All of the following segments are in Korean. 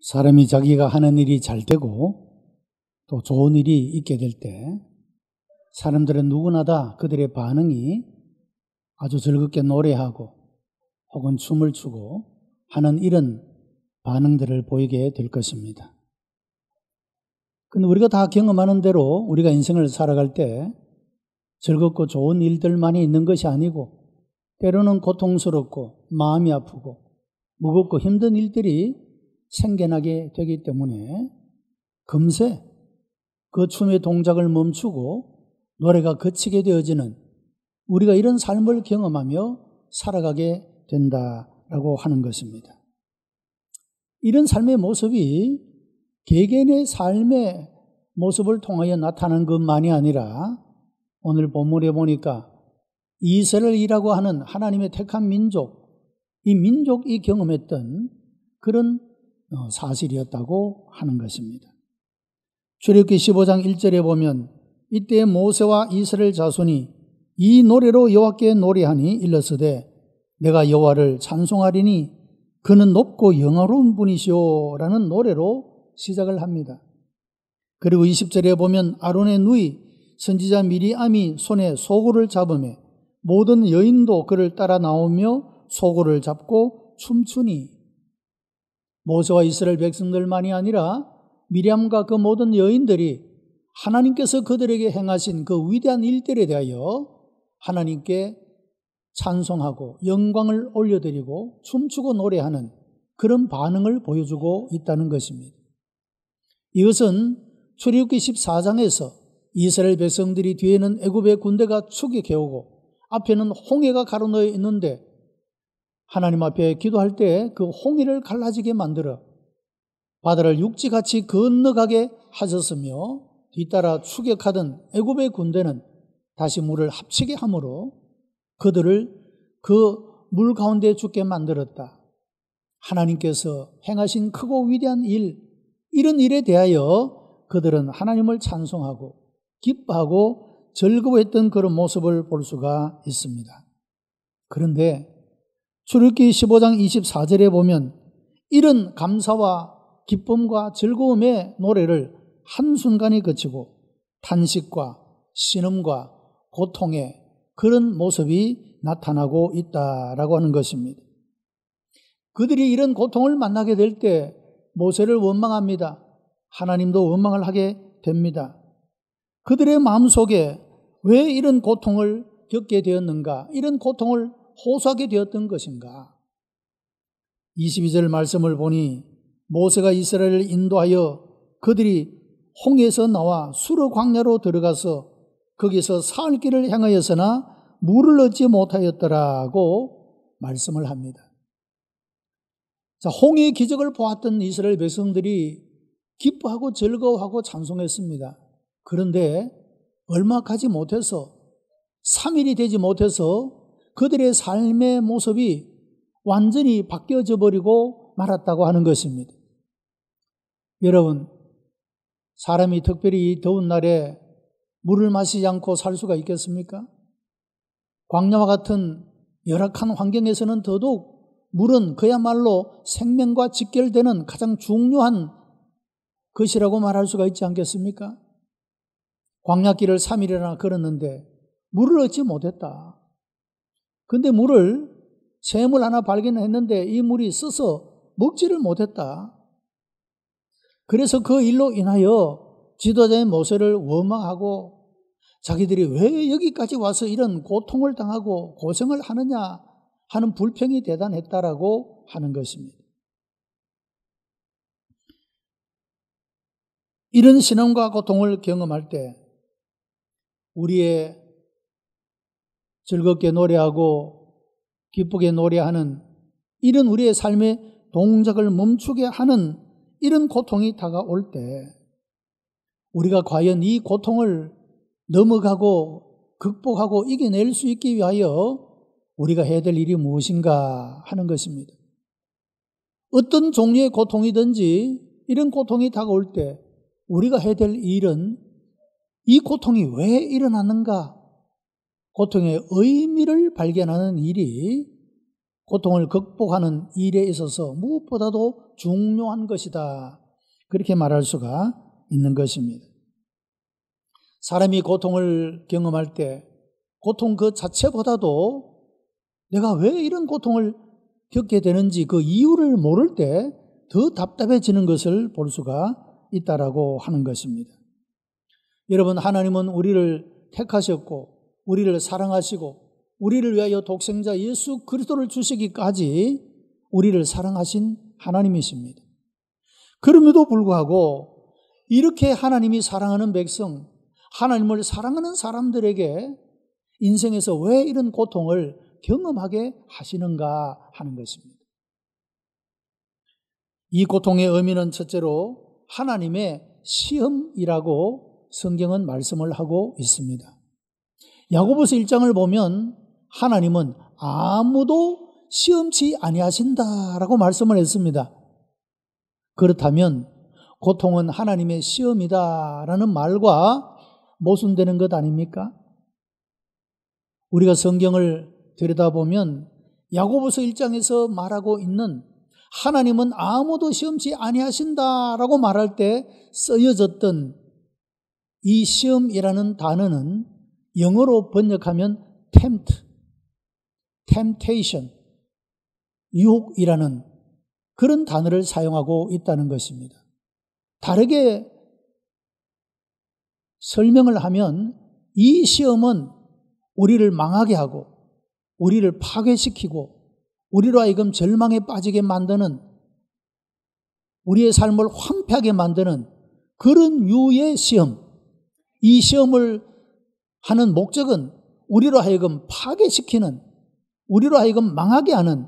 사람이 자기가 하는 일이 잘 되고 또 좋은 일이 있게 될 때 사람들은 누구나 다 그들의 반응이 아주 즐겁게 노래하고 혹은 춤을 추고 하는 이런 반응들을 보이게 될 것입니다. 근데 우리가 다 경험하는 대로 우리가 인생을 살아갈 때 즐겁고 좋은 일들만이 있는 것이 아니고 때로는 고통스럽고 마음이 아프고 무겁고 힘든 일들이 생겨나게 되기 때문에 금세 그 춤의 동작을 멈추고 노래가 그치게 되어지는 우리가 이런 삶을 경험하며 살아가게 된다라고 하는 것입니다. 이런 삶의 모습이 개개인의 삶의 모습을 통하여 나타나는 것만이 아니라 오늘 본문에 보니까 이스라엘이라고 하는 하나님의 택한 민족, 이 민족이 경험했던 그런 사실이었다고 하는 것입니다. 출애굽기 15장 1절에 보면 이때 모세와 이스라엘 자손이 이 노래로 여호와께 노래하니 일렀으되 내가 여호와를 찬송하리니 그는 높고 영화로운 분이시오 라는 노래로 시작을 합니다. 그리고 20절에 보면 아론의 누이 선지자 미리암이 손에 소고를 잡으며 모든 여인도 그를 따라 나오며 소고를 잡고 춤추니 모세와 이스라엘 백성들만이 아니라 미리암과 그 모든 여인들이 하나님께서 그들에게 행하신 그 위대한 일들에 대하여 하나님께 찬송하고 영광을 올려드리고 춤추고 노래하는 그런 반응을 보여주고 있다는 것입니다. 이것은 출애굽기 14장에서 이스라엘 백성들이 뒤에는 애굽의 군대가 추격해오고 앞에는 홍해가 가로놓여 있는데 하나님 앞에 기도할 때 그 홍해를 갈라지게 만들어 바다를 육지같이 건너가게 하셨으며 뒤따라 추격하던 애굽의 군대는 다시 물을 합치게 함으로 그들을 그 물 가운데 죽게 만들었다. 하나님께서 행하신 크고 위대한 일, 이런 일에 대하여 그들은 하나님을 찬송하고 기뻐하고 즐거워했던 그런 모습을 볼 수가 있습니다. 그런데 출애굽기 15장 24절에 보면 이런 감사와 기쁨과 즐거움의 노래를 한순간에 그치고 탄식과 신음과 고통의 그런 모습이 나타나고 있다라고 하는 것입니다. 그들이 이런 고통을 만나게 될 때 모세를 원망합니다. 하나님도 원망을 하게 됩니다. 그들의 마음속에 왜 이런 고통을 겪게 되었는가? 이런 고통을 호소하게 되었던 것인가? 22절 말씀을 보니 모세가 이스라엘을 인도하여 그들이 홍해에서 나와 수르 광야로 들어가서 거기서 사흘 길을 향하였으나 물을 얻지 못하였더라고 말씀을 합니다. 자, 홍해의 기적을 보았던 이스라엘 백성들이 기뻐하고 즐거워하고 찬송했습니다. 그런데 얼마 가지 못해서 3일이 되지 못해서 그들의 삶의 모습이 완전히 바뀌어져 버리고 말았다고 하는 것입니다. 여러분, 사람이 특별히 이 더운 날에 물을 마시지 않고 살 수가 있겠습니까? 광야와 같은 열악한 환경에서는 더더욱 물은 그야말로 생명과 직결되는 가장 중요한 것이라고 말할 수가 있지 않겠습니까? 광야길을 3일이나 걸었는데 물을 얻지 못했다. 근데 물을 샘물 하나 발견했는데 이 물이 써서 먹지를 못했다. 그래서 그 일로 인하여 지도자의 모세를 원망하고 자기들이 왜 여기까지 와서 이런 고통을 당하고 고생을 하느냐 하는 불평이 대단했다라고 하는 것입니다. 이런 신음과 고통을 경험할 때 우리의 즐겁게 노래하고 기쁘게 노래하는 이런 우리의 삶의 동작을 멈추게 하는 이런 고통이 다가올 때 우리가 과연 이 고통을 넘어가고 극복하고 이겨낼 수 있기 위하여 우리가 해야 될 일이 무엇인가 하는 것입니다. 어떤 종류의 고통이든지 이런 고통이 다가올 때 우리가 해야 될 일은 이 고통이 왜 일어났는가, 고통의 의미를 발견하는 일이 고통을 극복하는 일에 있어서 무엇보다도 중요한 것이다. 그렇게 말할 수가 있는 것입니다. 사람이 고통을 경험할 때 고통 그 자체보다도 내가 왜 이런 고통을 겪게 되는지 그 이유를 모를 때 더 답답해지는 것을 볼 수가 있다라고 하는 것입니다. 여러분, 하나님은 우리를 택하셨고 우리를 사랑하시고 우리를 위하여 독생자 예수 그리스도를 주시기까지 우리를 사랑하신 하나님이십니다. 그럼에도 불구하고 이렇게 하나님이 사랑하는 백성, 하나님을 사랑하는 사람들에게 인생에서 왜 이런 고통을 경험하게 하시는가 하는 것입니다. 이 고통의 의미는 첫째로 하나님의 시험이라고 성경은 말씀을 하고 있습니다. 야고보서 1장을 보면 하나님은 아무도 시험치 아니하신다라고 말씀을 했습니다. 그렇다면 고통은 하나님의 시험이다라는 말과 모순되는 것 아닙니까? 우리가 성경을 들여다보면 야고보서 1장에서 말하고 있는 하나님은 아무도 시험치 아니하신다라고 말할 때 쓰여졌던 이 시험이라는 단어는 영어로 번역하면 temptation, 유혹이라는 그런 단어를 사용하고 있다는 것입니다. 다르게 설명을 하면 이 시험은 우리를 망하게 하고 우리를 파괴시키고 우리로 하여금 절망에 빠지게 만드는, 우리의 삶을 황폐하게 만드는 그런 유의 시험, 이 시험을 하는 목적은 우리로 하여금 파괴시키는, 우리로 하여금 망하게 하는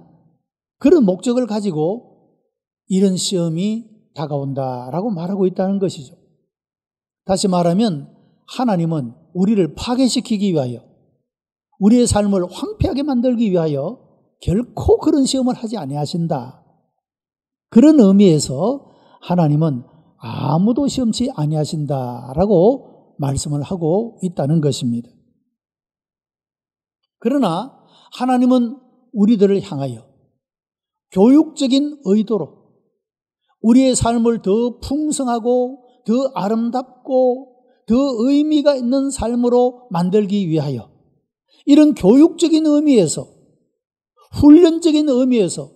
그런 목적을 가지고 이런 시험이 다가온다라고 말하고 있다는 것이죠. 다시 말하면 하나님은 우리를 파괴시키기 위하여, 우리의 삶을 황폐하게 만들기 위하여 결코 그런 시험을 하지 아니하신다. 그런 의미에서 하나님은 아무도 시험치 아니하신다라고 말씀을 하고 있다는 것입니다. 그러나 하나님은 우리들을 향하여 교육적인 의도로 우리의 삶을 더 풍성하고 더 아름답고 더 의미가 있는 삶으로 만들기 위하여 이런 교육적인 의미에서, 훈련적인 의미에서,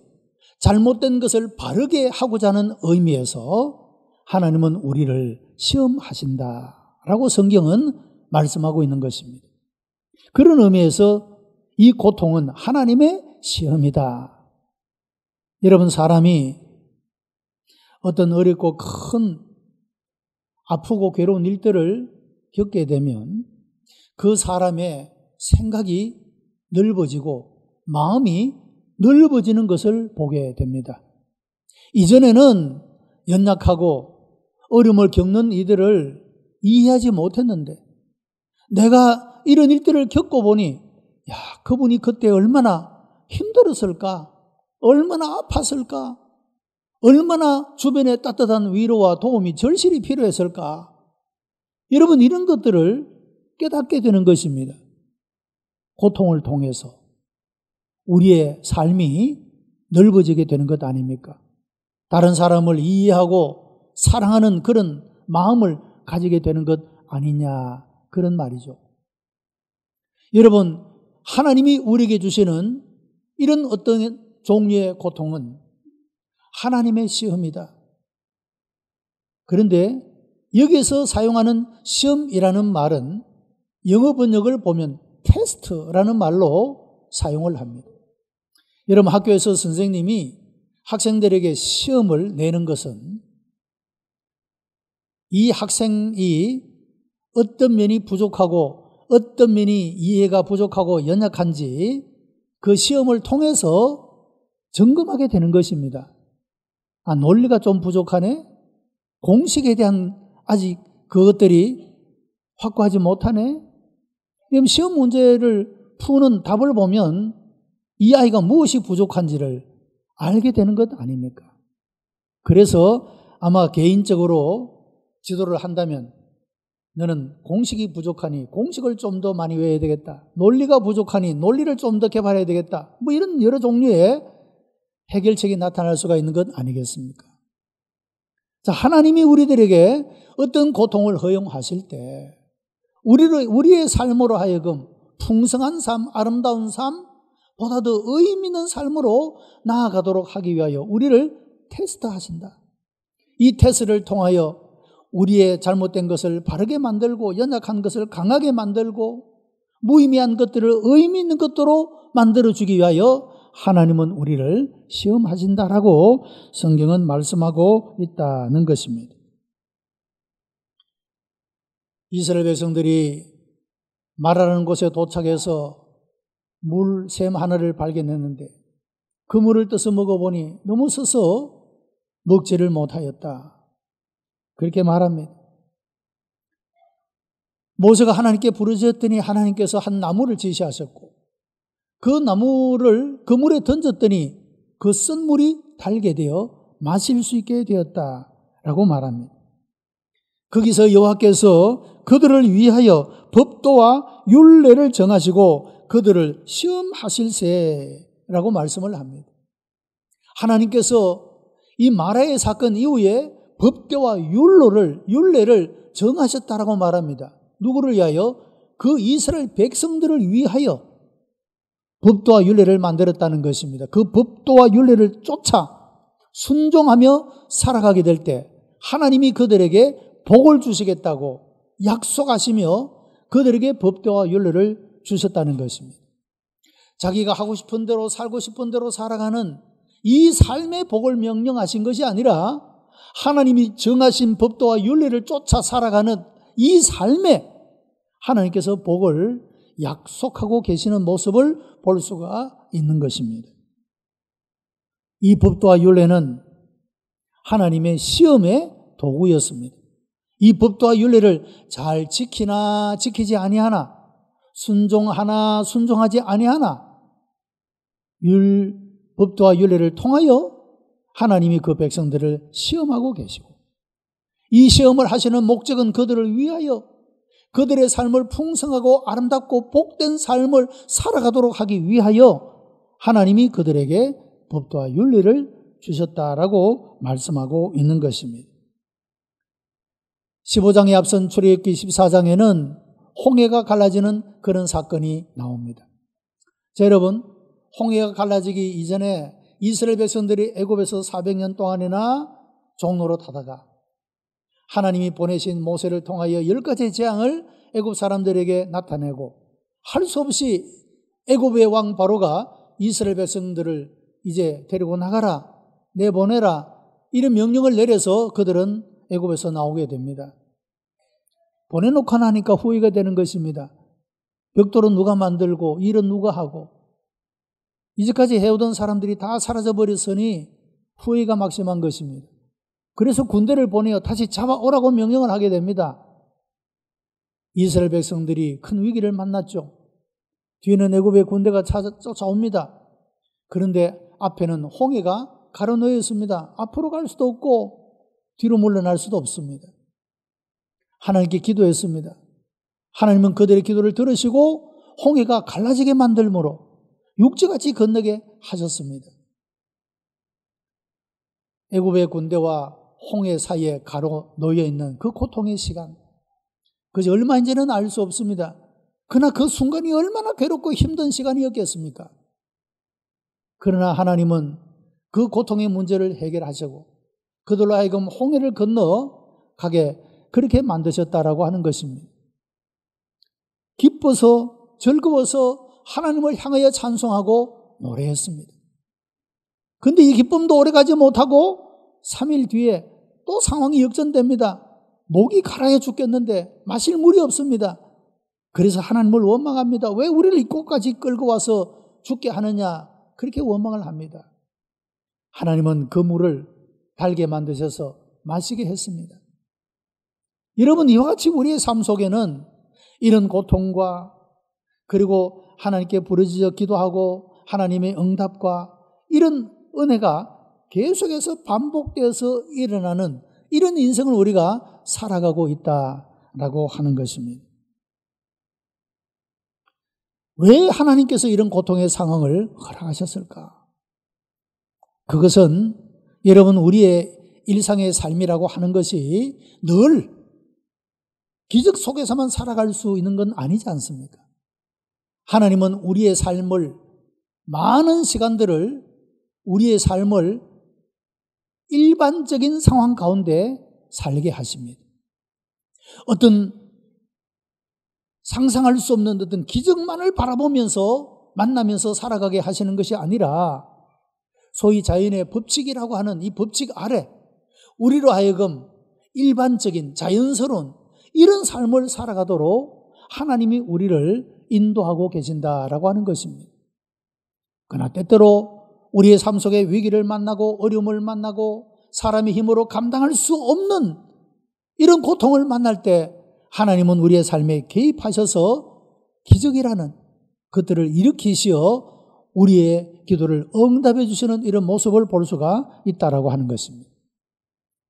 잘못된 것을 바르게 하고자 하는 의미에서 하나님은 우리를 시험하신다라고 성경은 말씀하고 있는 것입니다. 그런 의미에서 이 고통은 하나님의 시험이다. 여러분, 사람이 어떤 어렵고 큰 아프고 괴로운 일들을 겪게 되면 그 사람의 생각이 넓어지고 마음이 넓어지는 것을 보게 됩니다. 이전에는 연약하고 어려움을 겪는 이들을 이해하지 못했는데 내가 이런 일들을 겪어보니 그분이 그때 얼마나 힘들었을까, 얼마나 아팠을까, 얼마나 주변에 따뜻한 위로와 도움이 절실히 필요했을까. 여러분, 이런 것들을 깨닫게 되는 것입니다. 고통을 통해서 우리의 삶이 넓어지게 되는 것 아닙니까? 다른 사람을 이해하고 사랑하는 그런 마음을 가지게 되는 것 아니냐, 그런 말이죠. 여러분, 하나님이 우리에게 주시는 이런 어떤 종류의 고통은 하나님의 시험이다. 그런데 여기서 사용하는 시험이라는 말은 영어 번역을 보면 테스트라는 말로 사용을 합니다. 여러분, 학교에서 선생님이 학생들에게 시험을 내는 것은 이 학생이 어떤 면이 부족하고 어떤 면이 이해가 부족하고 연약한지 그 시험을 통해서 점검하게 되는 것입니다. 논리가 좀 부족하네? 공식에 대한 아직 그것들이 확고하지 못하네? 시험 문제를 푸는 답을 보면 이 아이가 무엇이 부족한지를 알게 되는 것 아닙니까? 그래서 아마 개인적으로 지도를 한다면 너는 공식이 부족하니 공식을 좀 더 많이 외워야 되겠다. 논리가 부족하니 논리를 좀 더 개발해야 되겠다. 뭐 이런 여러 종류의 해결책이 나타날 수가 있는 것 아니겠습니까? 자, 하나님이 우리들에게 어떤 고통을 허용하실 때 우리의 삶으로 하여금 풍성한 삶, 아름다운 삶, 보다 더 의미 있는 삶으로 나아가도록 하기 위하여 우리를 테스트하신다. 이 테스트를 통하여 우리의 잘못된 것을 바르게 만들고 연약한 것을 강하게 만들고 무의미한 것들을 의미 있는 것으로 만들어주기 위하여 하나님은 우리를 시험하신다라고 성경은 말씀하고 있다는 것입니다. 이스라엘 백성들이 마라라는 곳에 도착해서 물샘 하나를 발견했는데 그 물을 떠서 먹어보니 너무 써서 먹지를 못하였다. 그렇게 말합니다. 모세가 하나님께 부르짖었더니 하나님께서 한 나무를 지시하셨고 그 나무를 그 물에 던졌더니 그 쓴 물이 달게 되어 마실 수 있게 되었다라고 말합니다. 거기서 여호와께서 그들을 위하여 법도와 율례를 정하시고 그들을 시험하실세라고 말씀을 합니다. 하나님께서 이 마라의 사건 이후에 법도와 율례를 정하셨다라고 말합니다. 누구를 위하여? 그 이스라엘 백성들을 위하여 법도와 율례를 만들었다는 것입니다. 그 법도와 율례를 쫓아 순종하며 살아가게 될 때 하나님이 그들에게 복을 주시겠다고 약속하시며 그들에게 법도와 율례를 주셨다는 것입니다. 자기가 하고 싶은 대로 살고 싶은 대로 살아가는 이 삶의 복을 명령하신 것이 아니라 하나님이 정하신 법도와 율례를 쫓아 살아가는 이 삶에 하나님께서 복을 약속하고 계시는 모습을 볼 수가 있는 것입니다. 이 법도와 율례는 하나님의 시험의 도구였습니다. 이 법도와 율례를 잘 지키나 지키지 아니하나, 순종하나 순종하지 아니하나, 법도와 율례를 통하여 하나님이 그 백성들을 시험하고 계시고 이 시험을 하시는 목적은 그들을 위하여 그들의 삶을 풍성하고 아름답고 복된 삶을 살아가도록 하기 위하여 하나님이 그들에게 법도와 율례를 주셨다라고 말씀하고 있는 것입니다. 15장에 앞선 출애굽기 14장에는 홍해가 갈라지는 그런 사건이 나옵니다. 자, 여러분, 홍해가 갈라지기 이전에 이스라엘 백성들이 애굽에서 400년 동안이나 종로로 타다가 하나님이 보내신 모세를 통하여 10가지의 재앙을 애굽 사람들에게 나타내고 할 수 없이 애굽의 왕 바로가 이스라엘 백성들을 이제 데리고 나가라, 내보내라 이런 명령을 내려서 그들은 애굽에서 나오게 됩니다. 보내놓고 나니까 후회가 되는 것입니다. 벽돌은 누가 만들고 일은 누가 하고 이제까지 해오던 사람들이 다 사라져버렸으니 후회가 막심한 것입니다. 그래서 군대를 보내어 다시 잡아오라고 명령을 하게 됩니다. 이스라엘 백성들이 큰 위기를 만났죠. 뒤에는 애굽의 군대가 쫓아옵니다. 그런데 앞에는 홍해가 가로놓였습니다. 앞으로 갈 수도 없고 뒤로 물러날 수도 없습니다. 하나님께 기도했습니다. 하나님은 그들의 기도를 들으시고 홍해가 갈라지게 만들므로 육지같이 건너게 하셨습니다. 애굽의 군대와 홍해 사이에 가로놓여 있는 그 고통의 시간, 그것이 얼마인지는 알 수 없습니다. 그러나 그 순간이 얼마나 괴롭고 힘든 시간이었겠습니까? 그러나 하나님은 그 고통의 문제를 해결하시고 그들로 하여금 홍해를 건너가게 그렇게 만드셨다라고 하는 것입니다. 기뻐서 즐거워서 하나님을 향하여 찬송하고 노래했습니다. 그런데 이 기쁨도 오래가지 못하고 3일 뒤에 또 상황이 역전됩니다. 목이 가라해 죽겠는데 마실 물이 없습니다. 그래서 하나님을 원망합니다. 왜 우리를 이곳까지 끌고 와서 죽게 하느냐, 그렇게 원망을 합니다. 하나님은 그 물을 달게 만드셔서 마시게 했습니다. 여러분, 이와 같이 우리의 삶 속에는 이런 고통과 그리고 하나님께 부르짖어 기도하고 하나님의 응답과 이런 은혜가 계속해서 반복되어서 일어나는 이런 인생을 우리가 살아가고 있다 있다라고 하는 것입니다. 왜 하나님께서 이런 고통의 상황을 허락하셨을까? 그것은 여러분 우리의 일상의 삶이라고 하는 것이 늘 기적 속에서만 살아갈 수 있는 건 아니지 않습니까? 하나님은 우리의 삶을 많은 시간들을 우리의 삶을 일반적인 상황 가운데 살게 하십니다. 어떤 상상할 수 없는 어떤 기적만을 바라보면서 만나면서 살아가게 하시는 것이 아니라 소위 자연의 법칙이라고 하는 이 법칙 아래 우리로 하여금 일반적인 자연스러운 이런 삶을 살아가도록 하나님이 우리를 인도하고 계신다라고 하는 것입니다. 그러나 때때로 우리의 삶 속에 위기를 만나고 어려움을 만나고 사람의 힘으로 감당할 수 없는 이런 고통을 만날 때 하나님은 우리의 삶에 개입하셔서 기적이라는 것들을 일으키시어 우리의 기도를 응답해 주시는 이런 모습을 볼 수가 있다라고 하는 것입니다.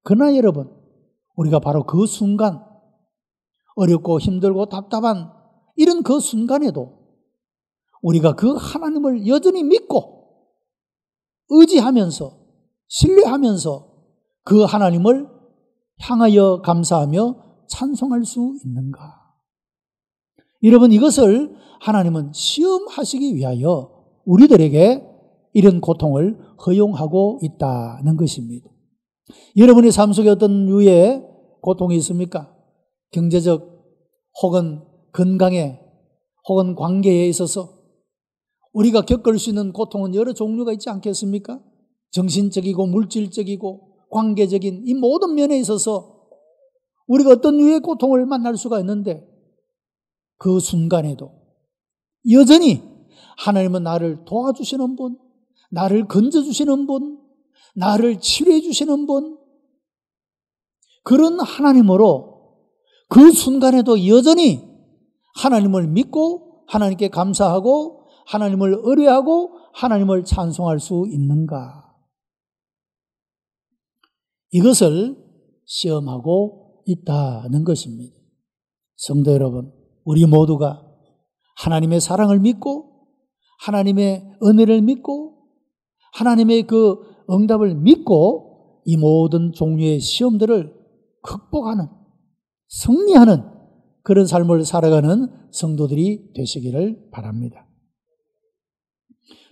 그러나 여러분, 우리가 바로 그 순간 어렵고 힘들고 답답한 이런 그 순간에도 우리가 그 하나님을 여전히 믿고 의지하면서 신뢰하면서 그 하나님을 향하여 감사하며 찬송할 수 있는가? 여러분, 이것을 하나님은 시험하시기 위하여 우리들에게 이런 고통을 허용하고 있다는 것입니다. 여러분의 삶 속에 어떤 류의 고통이 있습니까? 경제적 혹은 건강에 혹은 관계에 있어서 우리가 겪을 수 있는 고통은 여러 종류가 있지 않겠습니까? 정신적이고 물질적이고 관계적인 이 모든 면에 있어서 우리가 어떤 류의 고통을 만날 수가 있는데 그 순간에도 여전히 하나님은 나를 도와주시는 분, 나를 건져주시는 분, 나를 치료해 주시는 분, 그런 하나님으로 그 순간에도 여전히 하나님을 믿고 하나님께 감사하고 하나님을 의뢰하고 하나님을 찬송할 수 있는가? 이것을 시험하고 있다는 것입니다. 성도 여러분, 우리 모두가 하나님의 사랑을 믿고 하나님의 은혜를 믿고 하나님의 그 응답을 믿고 이 모든 종류의 시험들을 극복하는, 승리하는 그런 삶을 살아가는 성도들이 되시기를 바랍니다.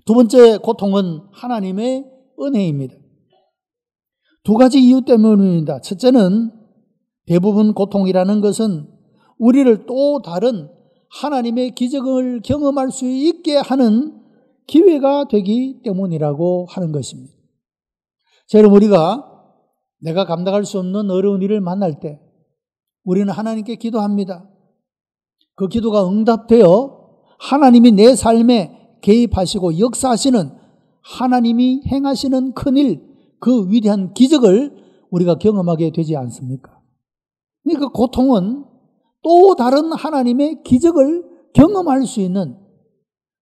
두 번째 고통은 하나님의 은혜입니다. 두 가지 이유 때문입니다. 첫째는 대부분 고통이라는 것은 우리를 또 다른 하나님의 기적을 경험할 수 있게 하는 기회가 되기 때문이라고 하는 것입니다. 자, 여러분, 내가 감당할 수 없는 어려운 일을 만날 때 우리는 하나님께 기도합니다. 그 기도가 응답되어 하나님이 내 삶에 개입하시고 역사하시는 하나님이 행하시는 큰일, 그 위대한 기적을 우리가 경험하게 되지 않습니까? 그러니까 고통은 또 다른 하나님의 기적을 경험할 수 있는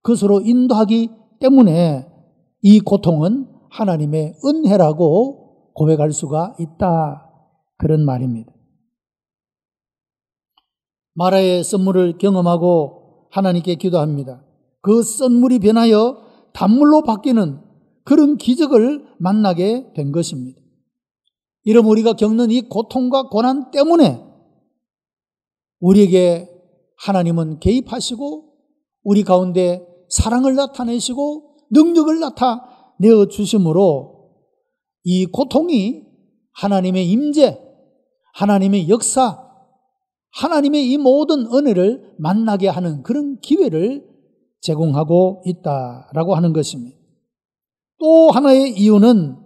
것으로 인도하기 때문에 이 고통은 하나님의 은혜라고 고백할 수가 있다, 그런 말입니다. 마라의 썬물을 경험하고 하나님께 기도합니다. 그 썬물이 변하여 단물로 바뀌는 그런 기적을 만나게 된 것입니다. 이러면 우리가 겪는 이 고통과 고난 때문에 우리에게 하나님은 개입하시고 우리 가운데 사랑을 나타내시고 능력을 나타내어 주심으로 이 고통이 하나님의 임재, 하나님의 역사, 하나님의 이 모든 은혜를 만나게 하는 그런 기회를 제공하고 있다라고 하는 것입니다. 또 하나의 이유는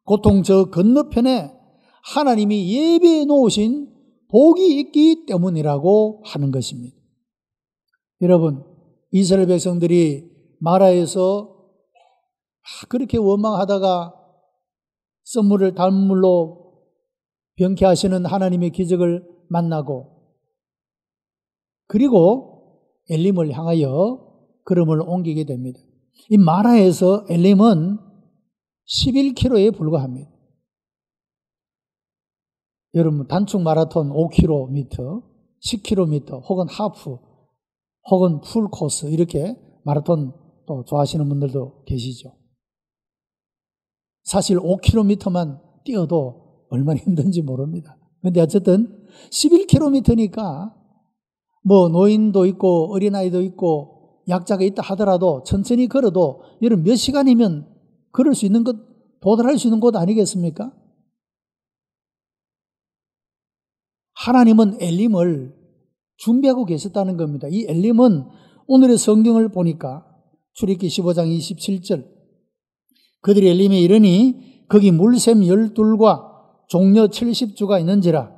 고통 저 건너편에 하나님이 예비해 놓으신 복이 있기 때문이라고 하는 것입니다. 여러분, 이스라엘 백성들이 마라에서 그렇게 원망하다가 썬물을 단물로 변케 하시는 하나님의 기적을 만나고 그리고 엘림을 향하여 걸음을 옮기게 됩니다. 이 마라에서 엘림은 11km에 불과합니다. 여러분, 단축 마라톤 5km, 10km 혹은 하프 혹은 풀 코스 이렇게 마라톤 또 좋아하시는 분들도 계시죠. 사실 5km만 뛰어도 얼마나 힘든지 모릅니다. 그런데 어쨌든 11km니까 뭐 노인도 있고 어린아이도 있고 약자가 있다 하더라도 천천히 걸어도 여러분 몇 시간이면 걸을 수 있는 것, 도달할 수 있는 곳 아니겠습니까? 하나님은 엘림을 준비하고 계셨다는 겁니다. 이 엘림은 오늘의 성경을 보니까 출애굽기 15장 27절 그들이 엘림에 이르니 거기 물샘 12과 종려 70주가 있는지라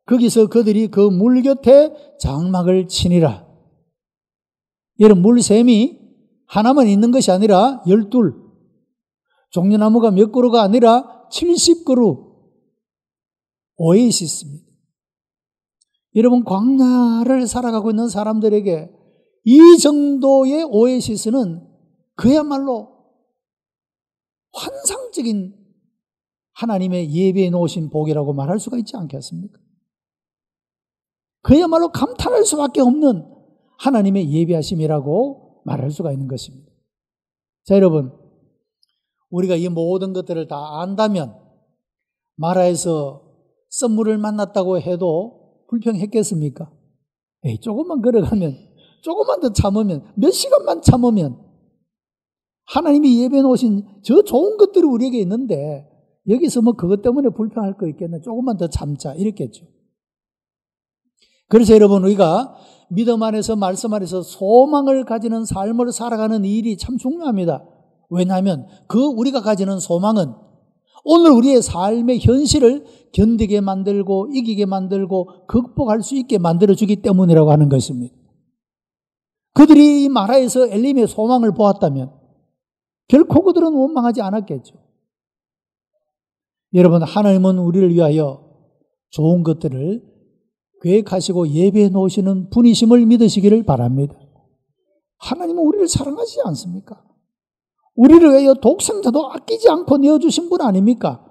거기서 그들이 그 물 곁에 장막을 치니라. 여러분 물샘이 하나만 있는 것이 아니라 12 종려나무가 몇 그루가 아니라 70그루 오에시스입니다. 여러분 광야를 살아가고 있는 사람들에게 이 정도의 오에시스는 그야말로 환상적인 하나님의 예배해 놓으신 복이라고 말할 수가 있지 않겠습니까? 그야말로 감탄할 수밖에 없는 하나님의 예배하심이라고 말할 수가 있는 것입니다. 자, 여러분, 우리가 이 모든 것들을 다 안다면 마라에서 썸물을 만났다고 해도 불평했겠습니까? 에이, 조금만 걸어가면, 조금만 더 참으면, 몇 시간만 참으면 하나님이 예배해 놓으신 저 좋은 것들이 우리에게 있는데 여기서 뭐 그것 때문에 불평할 거 있겠네. 조금만 더 참자 이랬겠죠. 그래서 여러분 우리가 믿음 안에서 말씀 안에서 소망을 가지는 삶을 살아가는 일이 참 중요합니다. 왜냐하면 그 우리가 가지는 소망은 오늘 우리의 삶의 현실을 견디게 만들고 이기게 만들고 극복할 수 있게 만들어주기 때문이라고 하는 것입니다. 그들이 이 마라에서 엘림의 소망을 보았다면 결코 그들은 원망하지 않았겠죠. 여러분 하나님은 우리를 위하여 좋은 것들을 계획하시고 예배해 놓으시는 분이심을 믿으시기를 바랍니다. 하나님은 우리를 사랑하시지 않습니까? 우리를 위하여 독생자도 아끼지 않고 내어주신 분 아닙니까?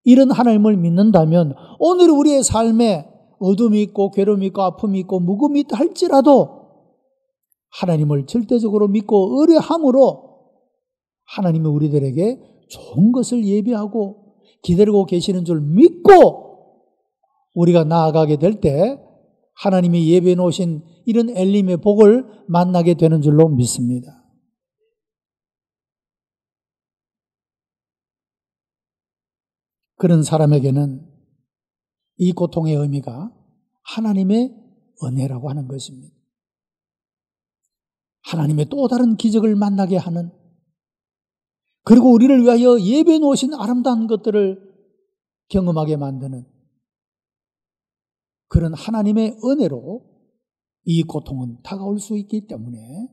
이런 하나님을 믿는다면 오늘 우리의 삶에 어둠이 있고 괴로움이 있고 아픔이 있고 무거움이 있다 할지라도 하나님을 절대적으로 믿고 의뢰함으로 하나님이 우리들에게 좋은 것을 예비하고 기다리고 계시는 줄 믿고 우리가 나아가게 될 때 하나님이 예비해 놓으신 이런 엘림의 복을 만나게 되는 줄로 믿습니다. 그런 사람에게는 이 고통의 의미가 하나님의 은혜라고 하는 것입니다. 하나님의 또 다른 기적을 만나게 하는 그리고 우리를 위하여 예배해 놓으신 아름다운 것들을 경험하게 만드는 그런 하나님의 은혜로 이 고통은 다가올 수 있기 때문에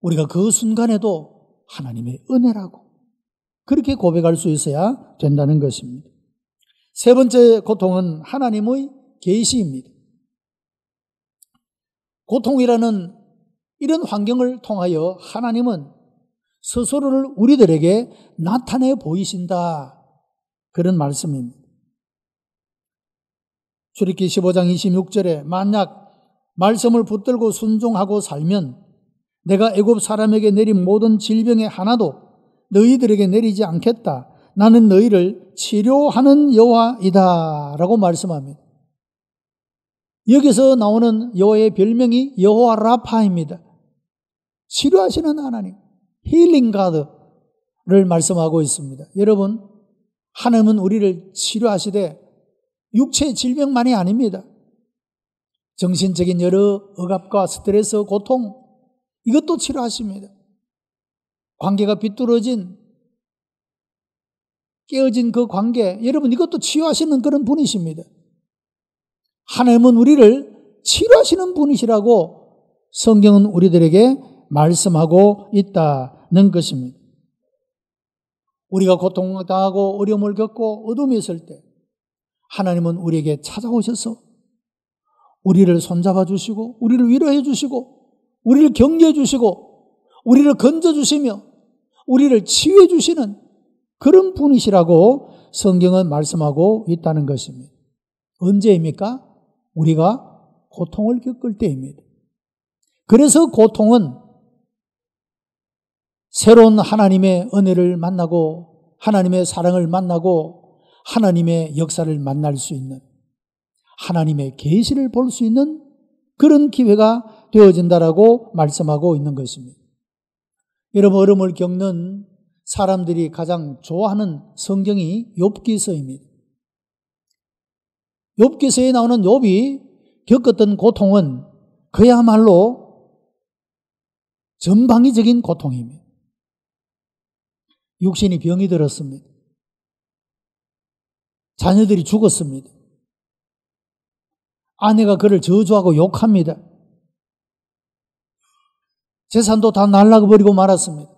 우리가 그 순간에도 하나님의 은혜라고 그렇게 고백할 수 있어야 된다는 것입니다. 세 번째 고통은 하나님의 계시입니다. 고통이라는 이런 환경을 통하여 하나님은 스스로를 우리들에게 나타내 보이신다. 그런 말씀입니다. 출애굽기 15장 26절에 만약 말씀을 붙들고 순종하고 살면 내가 애굽 사람에게 내린 모든 질병의 하나도 너희들에게 내리지 않겠다. 나는 너희를 치료하는 여호와이다 라고 말씀합니다. 여기서 나오는 여호와의 별명이 여호와 라파입니다. 치료하시는 하나님, 힐링 가드를 말씀하고 있습니다. 여러분, 하나님은 우리를 치료하시되 육체의 질병만이 아닙니다. 정신적인 여러 억압과 스트레스, 고통 이것도 치료하십니다. 관계가 비뚤어진 깨어진 그 관계 여러분 이것도 치유하시는 그런 분이십니다. 하나님은 우리를 치료하시는 분이시라고 성경은 우리들에게 말씀하고 있다는 것입니다. 우리가 고통당하고 어려움을 겪고 어둠이 있을 때 하나님은 우리에게 찾아오셔서 우리를 손잡아 주시고 우리를 위로해 주시고 우리를 격려해 주시고 우리를 건져 주시며 우리를 치유해 주시는 그런 분이시라고 성경은 말씀하고 있다는 것입니다. 언제입니까? 우리가 고통을 겪을 때입니다. 그래서 고통은 새로운 하나님의 은혜를 만나고 하나님의 사랑을 만나고 하나님의 역사를 만날 수 있는, 하나님의 계시를 볼 수 있는 그런 기회가 되어진다라고 말씀하고 있는 것입니다. 여러분, 어려움을 겪는 사람들이 가장 좋아하는 성경이 욥기서입니다. 욥기서에 나오는 욥이 겪었던 고통은 그야말로 전방위적인 고통입니다. 육신이 병이 들었습니다. 자녀들이 죽었습니다. 아내가 그를 저주하고 욕합니다. 재산도 다 날라버리고 말았습니다.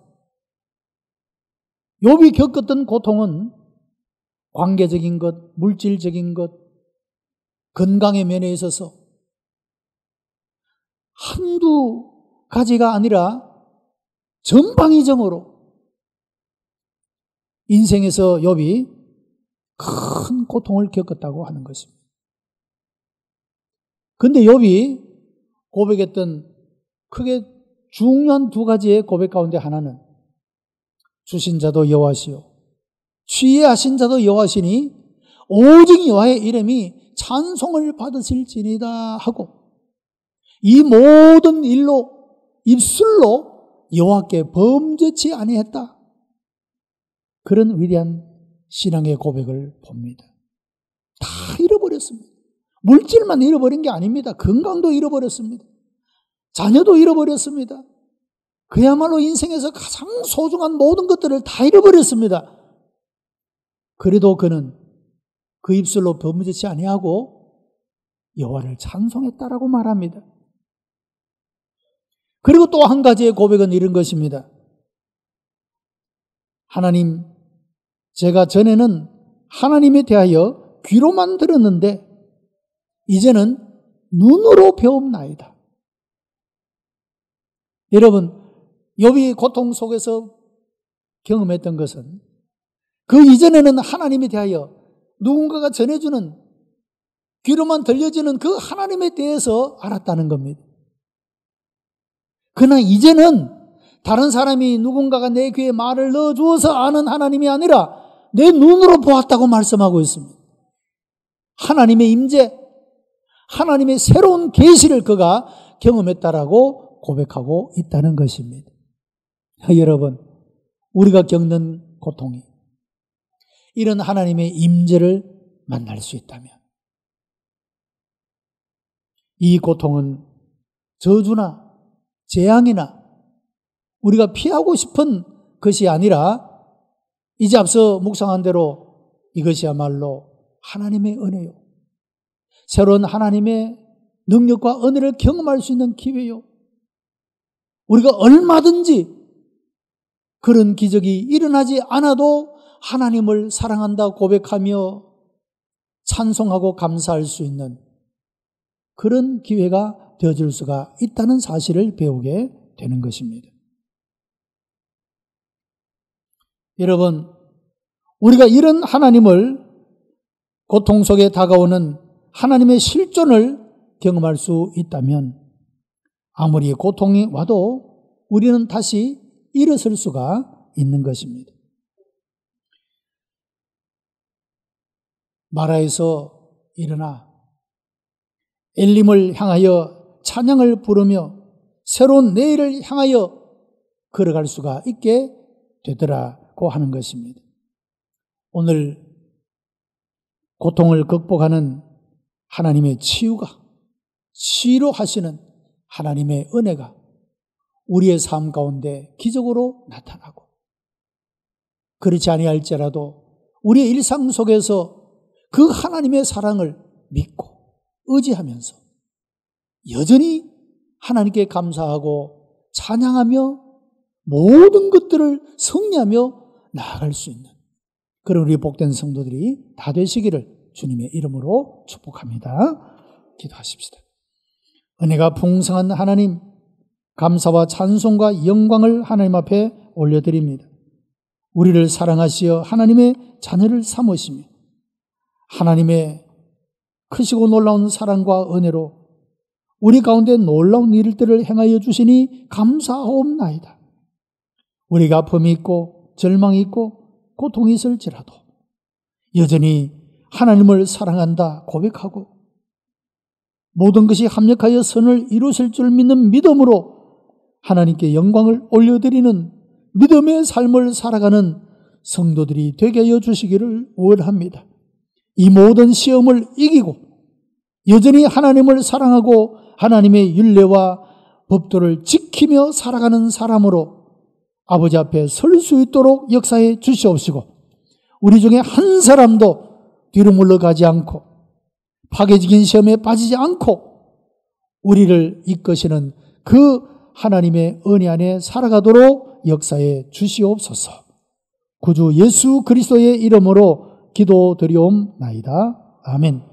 욥이 겪었던 고통은 관계적인 것, 물질적인 것, 건강의 면에 있어서 한두 가지가 아니라 전방위적으로 인생에서 욥이 큰 고통을 겪었다고 하는 것입니다. 그런데 욥이 고백했던 크게 중요한 두 가지의 고백 가운데 하나는 주신 자도 여호와시요 취해하신 자도 여호와시니 오직 여호와의 이름이 찬송을 받으실지니다 하고, 이 모든 일로 입술로 여호와께 범죄치 아니했다, 그런 위대한 신앙의 고백을 봅니다. 다 잃어버렸습니다. 물질만 잃어버린 게 아닙니다. 건강도 잃어버렸습니다. 자녀도 잃어버렸습니다. 그야말로 인생에서 가장 소중한 모든 것들을 다 잃어버렸습니다. 그래도 그는 그 입술로 범죄치 아니하고 여호와를 찬송했다라고 말합니다. 그리고 또 한 가지의 고백은 이런 것입니다. 하나님, 제가 전에는 하나님에 대하여 귀로만 들었는데 이제는 눈으로 배움나이다. 여러분, 욥이 고통 속에서 경험했던 것은 그 이전에는 하나님에 대하여 누군가가 전해주는, 귀로만 들려지는 그 하나님에 대해서 알았다는 겁니다. 그러나 이제는 다른 사람이 누군가가 내 귀에 말을 넣어주어서 아는 하나님이 아니라 내 눈으로 보았다고 말씀하고 있습니다. 하나님의 임재, 하나님의 새로운 계시를 그가 경험했다라고 고백하고 있다는 것입니다. 여러분, 우리가 겪는 고통이 이런 하나님의 임재를 만날 수 있다면 이 고통은 저주나 재앙이나 우리가 피하고 싶은 것이 아니라 이제 앞서 묵상한 대로 이것이야말로 하나님의 은혜요, 새로운 하나님의 능력과 은혜를 경험할 수 있는 기회요, 우리가 얼마든지 그런 기적이 일어나지 않아도 하나님을 사랑한다 고백하며 찬송하고 감사할 수 있는 그런 기회가 되어줄 수가 있다는 사실을 배우게 되는 것입니다. 여러분, 우리가 이런 하나님을, 고통 속에 다가오는 하나님의 실존을 경험할 수 있다면 아무리 고통이 와도 우리는 다시 일어설 수가 있는 것입니다. 마라에서 일어나 엘림을 향하여 찬양을 부르며 새로운 내일을 향하여 걸어갈 수가 있게 되더라고 하는 것입니다. 오늘 고통을 극복하는 하나님의 치유하시는 하나님의 은혜가 우리의 삶 가운데 기적으로 나타나고, 그렇지 아니할지라도 우리의 일상 속에서 그 하나님의 사랑을 믿고 의지하면서 여전히 하나님께 감사하고 찬양하며 모든 것들을 승리하며 나아갈 수 있는 그런 우리 복된 성도들이 다 되시기를 주님의 이름으로 축복합니다. 기도하십시다. 은혜가 풍성한 하나님, 감사와 찬송과 영광을 하나님 앞에 올려드립니다. 우리를 사랑하시어 하나님의 자녀를 삼으시며 하나님의 크시고 놀라운 사랑과 은혜로 우리 가운데 놀라운 일들을 행하여 주시니 감사하옵나이다. 우리가 아픔이 있고 절망이 있고 고통이 있을지라도 여전히 하나님을 사랑한다 고백하고 모든 것이 합력하여 선을 이루실 줄 믿는 믿음으로 하나님께 영광을 올려드리는 믿음의 삶을 살아가는 성도들이 되게 하여 주시기를 원합니다. 이 모든 시험을 이기고 여전히 하나님을 사랑하고 하나님의 율례와 법도를 지키며 살아가는 사람으로 아버지 앞에 설 수 있도록 역사해 주시옵시고 우리 중에 한 사람도 뒤로 물러가지 않고 파괴적인 시험에 빠지지 않고 우리를 이끄시는 그 하나님의 은혜 안에 살아가도록 역사해 주시옵소서. 구주 예수 그리스도의 이름으로 기도드리옵나이다. 아멘.